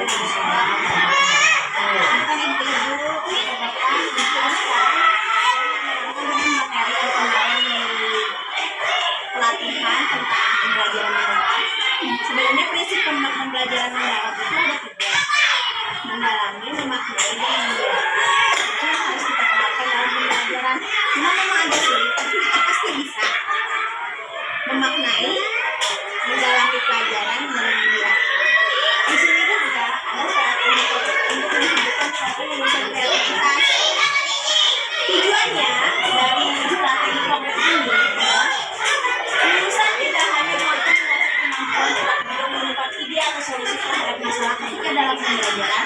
Bukan ibu-ibu, bapak-bapak, terus dengan materi yang kemarin pelatihan tentang pembelajaran mendalam. Sebenarnya prinsip pembelajaran mendalam itu ada tiga: mendalami, memaknai, dan menjelaskan. Itu yang harus kita terapkan dalam pembelajaran. Memang ada sulit, tapi kita pasti bisa memaknai, mendalami pelajaran, dan menjelaskan. Di sini juga ada syarat untuk menunjukkan suatu lulusan kreativitas. Tujuannya dari strategi konkret ini adalah lulusan tidak hanya mampu mengasah kemampuan tetapi juga menemukan ide atau solusi terhadap masalah ketika dalam pembelajaran,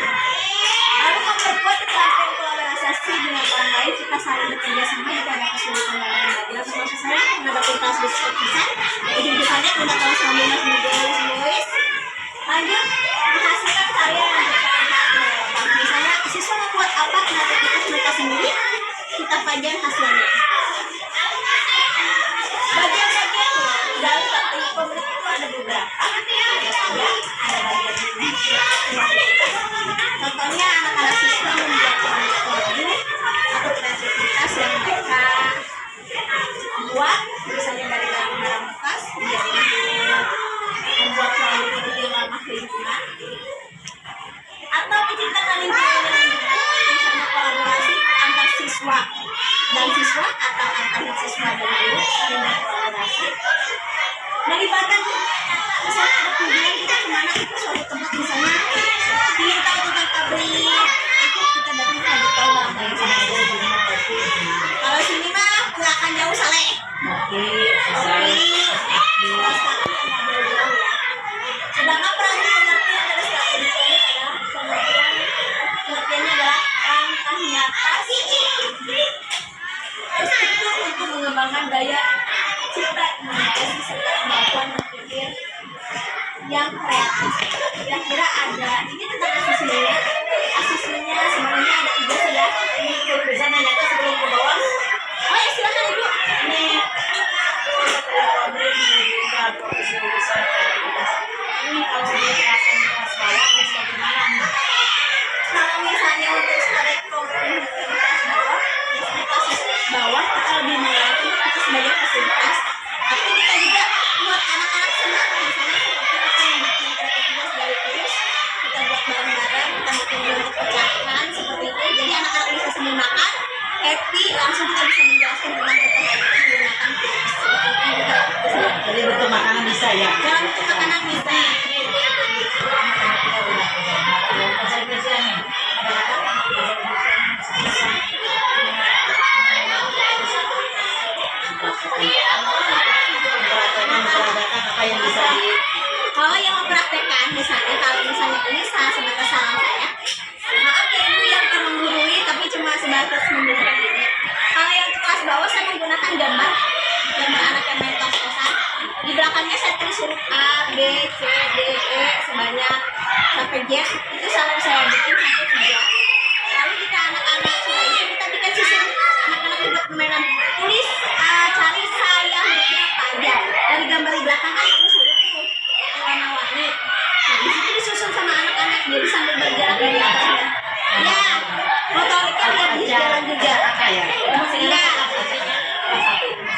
lalu memperkuat keterampilan kolaborasi dengan orang lain, kita saling bekerja sama jika ada kesulitan dalam belajar. Maksud saya menghadapi task besar-besar, ujung-ujungnya kita tahu sama menulis. Lanjut, menghasilkan karya yang bermanfaat. Misalnya siswa membuat apa kreativitas mereka sendiri, kita pajang hasilnya. Bagian-bagian dalam strategi konkret itu ada beberapa. Ada bagian contohnya anak-anak siswa membuat produk atau kreativitas yang mereka buat, misalnya dari barang-barang bekas menjadi membuat produk itu yang ramah lingkungan, atau menciptakan lingkungan yang mendukung, misalnya kolaborasi antar siswa dan siswa atau antar siswa dan guru saling berkolaborasi. Melibatkan misalnya ada kunjungan kita kemana, itu suatu tempat misalnya ingin tahu tentang pabrik, itu kita datang ke tahu barang-barang yang sama. Kalau sini mah nggak akan jauh saleh. Sedangkan peran pengertian dari strategi ini adalah pengertiannya adalah langkah nyata terstruktur untuk mengembangkan daya cipta inovasi serta kemampuan berpikir yang kreatif. Kira-kira ada ini tentang asisinya sebenarnya ada 3 sudah. Ini bisa nanya sebelum ke bawah. Oh ya silakan ibu. Ini kalau diterapkan di kelas bawah harus bagaimana? Kalau misalnya untuk strategi konkret kelas bawah, di kelas bawah kita lebih mengenalkan itu sebagai fasilitas. Tapi kita juga buat anak-anak senang, misalnya seperti kita yang bikin kreativitas dari tulis, kita buat bareng-bareng, kita bikin bentuk pecahan seperti itu. Jadi anak-anak bisa sambil makan, happy, langsung kita bisa menjelaskan tentang pecahan itu menggunakan tulis. Jadi bentuk makanan bisa ya? Dalam bentuk makanan bisa. Apa yang bisa di Kalau yang mempraktekkan kalau misalnya ini sebatas saran saya, maaf ya ibu yang akan menggurui tapi cuma sebatas memberikan ide. Kalau yang kelas bawah saya menggunakan gambar anak yang main tos-tosan. Di belakangnya saya tulis huruf A, B, C, D, E sebanyak sampai Z. Itu selalu saya bikin sampai 3. Lalu jika anak-anak sudah itu kita bikin susun. Anak-anak juga permainan tulis, cari saya hurufnya apa aja. Dari gambar di belakang kan tulis huruf itu warna-warni. Nah di situ disusun sama anak-anak jadi sambil berjalan dari atasnya. Ya, motoriknya biar jalan juga. ya? Iya.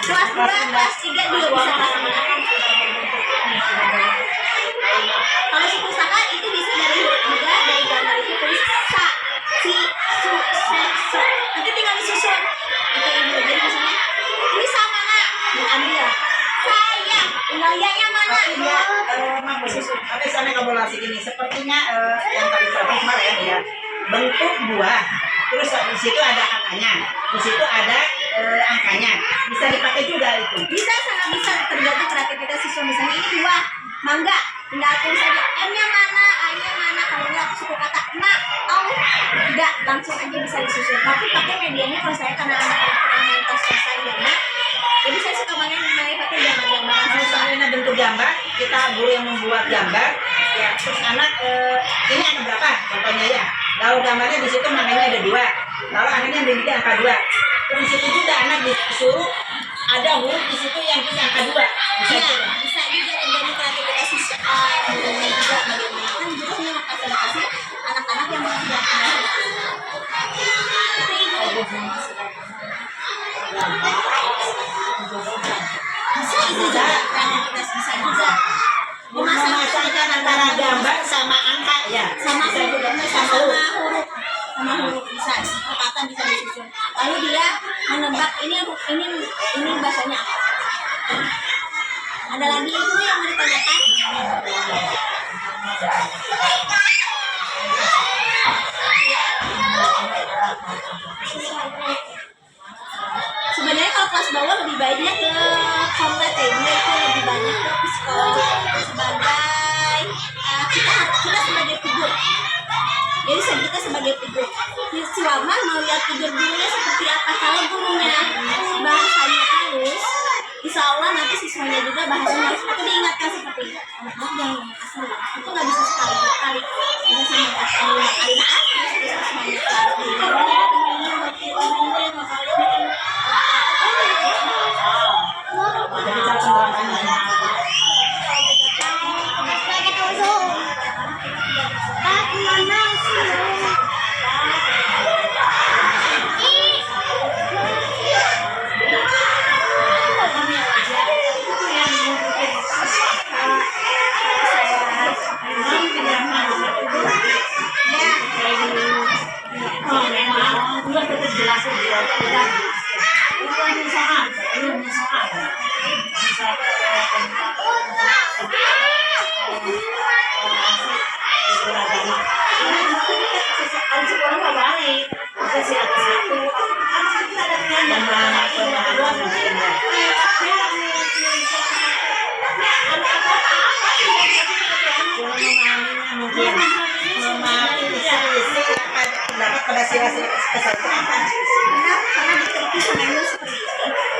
Kelas 2, kelas 3 juga bisa kelas 4. Kalau si pustaka itu bisa dari huruf juga, dari gambar itu tulis sa, si, su, se, so. Nanti tinggal disusun. Itu ibu jadi misalnya ini sama nggak? Diambil. Saya. Tinggal ya mana? Memang bersusun. Tapi misalnya kolaborasi ini sepertinya yang tadi saya kemarin ya, bentuk buah. Terus di situ ada angkanya, di situ ada angkanya. Bisa dipakai juga itu. Bisa, sangat bisa, tergantung kreativitas siswa. Misalnya ini buah mangga, tinggal tulis saja M-nya mana, A-nya mana. Kalau nggak suku kata mak, enggak, langsung aja bisa disusun. Tapi pakai medianya kalau saya karena anak-anak pernah main tos-tosan gambar, jadi saya suka pakai gambar-gambar. Misalnya bentuk gambar, kita guru yang membuat gambar, ya terus anak ini ada berapa? Contohnya ya. Lalu gambarnya di situ makanya ada 2. Lalu anaknya memiliki angka 2. Terus di situ juga anak disuruh ada huruf di situ yang bisa angka 2. Bisa juga tergantung kreativitas siswa. Juga bagaimana kan gurunya mau kasih antara gambar sama angka ya. sama Bisa juga sama huruf bisa perkataan bisa disusun. Lalu dia menebak ini bahasanya apa. Ada lagi itu yang mau ditanyakan? Sebenarnya kalau kelas bawah lebih baiknya ke kompeten, itu lebih banyak ke psikolog sebagai kita sebagai figur. Jadi kita sebagai figur. Si Waman mau lihat figur gurunya seperti apa. Kalau gurunya bahasanya halus, insya Allah nanti siswanya juga bahasanya halus. Aku diingatkan seperti itu. Anak-anak jangan asli. Itu nggak bisa sekali-kali. Bisa sama kali. Maaf, siswanya Jadi cara penerapannya. Pendapat pada sila-sila keseluruhan apa? Karena diteliti sama Ibu seperti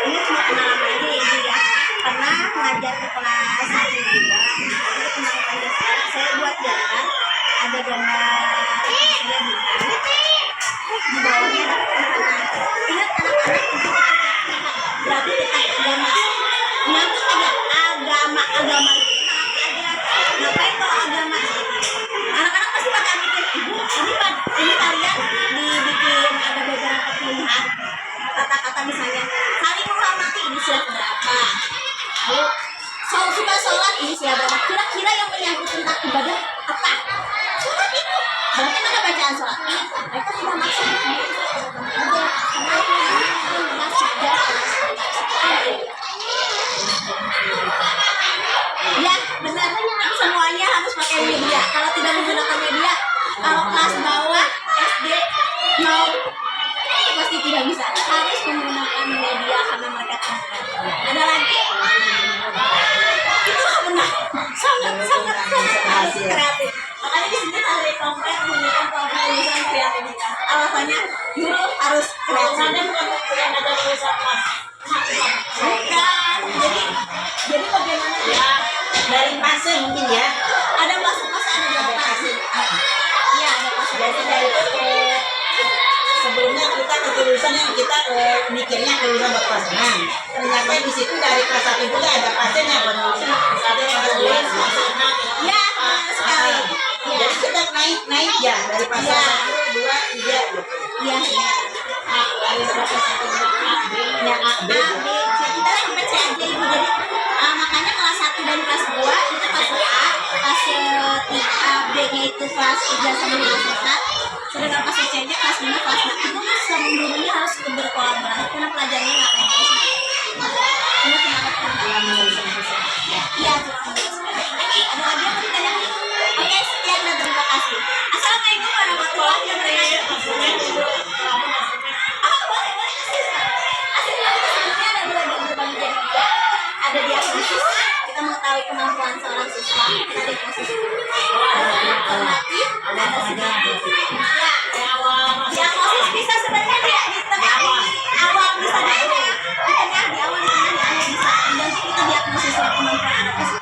ini cuma pengalaman aja ya Ibu ya. Pernah ngajar ke kelas 1 juga. Itu tentang Pancasila. Saya buat gambar, ada gambar Pancasila bintang. Di bawahnya ada pertanyaan. Ingat anak-anak untuk berarti tentang agama. Nyambung aja agama itu tentang pelajaran. Ngapain kalau agama? Anak-anak pasti bakal mikir, Ibu, ini kalian dibikin ada beberapa pilihan kata-kata misalnya saling menghormati ini sila berapa, lalu suka sholat ini sila berapa, kira-kira yang menyangkut tentang ibadah apa? Sholat itu berarti mana bacaan sholat ini mereka cuma maksud ya benar, semuanya harus pakai media. Kalau tidak menggunakan media, kalau kelas bawah SD mau pasti tidak bisa, harus menggunakan media karena mereka tangkap. Ada lagi itu benar, sangat kreatif. Makanya di sini ada kompet menggunakan pengurusan kreativitas. Alasannya guru harus kreatif. Bukan ada urusan kelas. Bukan. Jadi bagaimana ya? Dari fase mungkin ya. Ada fase-fase, ada berapa fase? Iya, ada fase. Jadi dari sebelumnya kita ketulusan yang kita mikirnya kelulusan buat kelas 6. Ternyata di situ dari kelas 1 juga ada fasenya penulisan ada kelas 2, fase 6. Ya, benar sekali. Ya. Jadi kita naik ya dari fase 1, 2, 3 gitu. Iya. A, lalu fase 1, A, B. Kita sampai C aja Ibu. Jadi makanya kelas 1 dan kelas 2 itu fase A, fase 3 B-nya itu kelas 3 sama kelas 4. Sedangkan fase C-nya kelas 5, kelas 6. Itu sama gurunya harus berkolaborasi karena pelajarannya nggak kayak gitu. Cuma semangat iya, ada lagi yang mau ditanyakan? Oke, sekian dan terima kasih. Assalamualaikum warahmatullahi wabarakatuh. Ada diagnosis, kita mengetahui kemampuan seorang siswa. Kita diagnosis formatif, ada psikomotorik. Ya, diagnosis bisa sebenarnya di tengah awal bisa di tengah di awal di tengah bisa. Dan kita diagnosis kemampuan anak